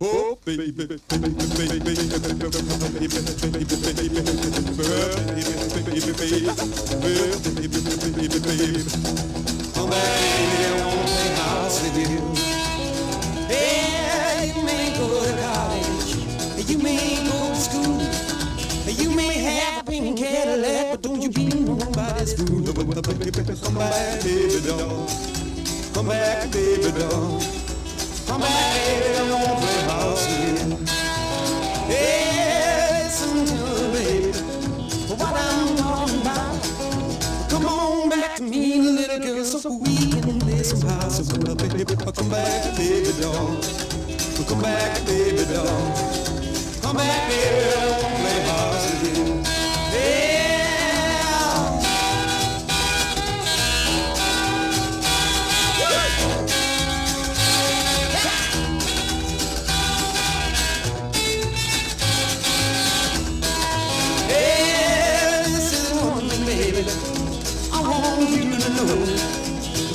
Oh, baby, baby, baby, baby, baby, come back, baby, I won't play house with you. Yeah, you may go to college, you may go to school, you may have a pink Cadillac, but don't you be nobody's fool. Come back, baby doll. Come back, baby doll. Come back, baby, I won't play house with you. Hey, listen to me, baby, what I'm talking about. Come on back to me, little girl, so we can play some house. Come back, baby doll. Come back, baby doll. Come back, baby, I won't play house with you. Hey.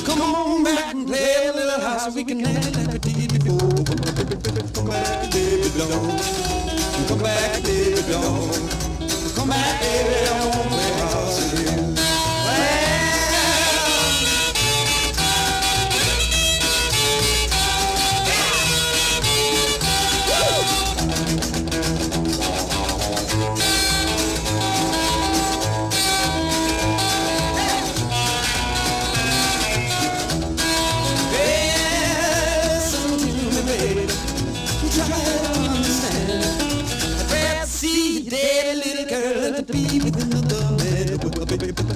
Come on back and play a little house so we can act like we did before. Come back, baby, doll. Come back, baby, doll. Come back, baby, I won't play house with you.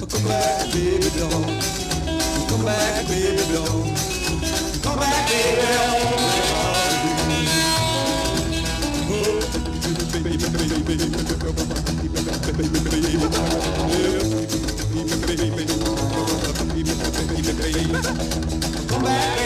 Come back, baby doll. Come back, baby doll. Come back, baby, I won't play house with you. Come back.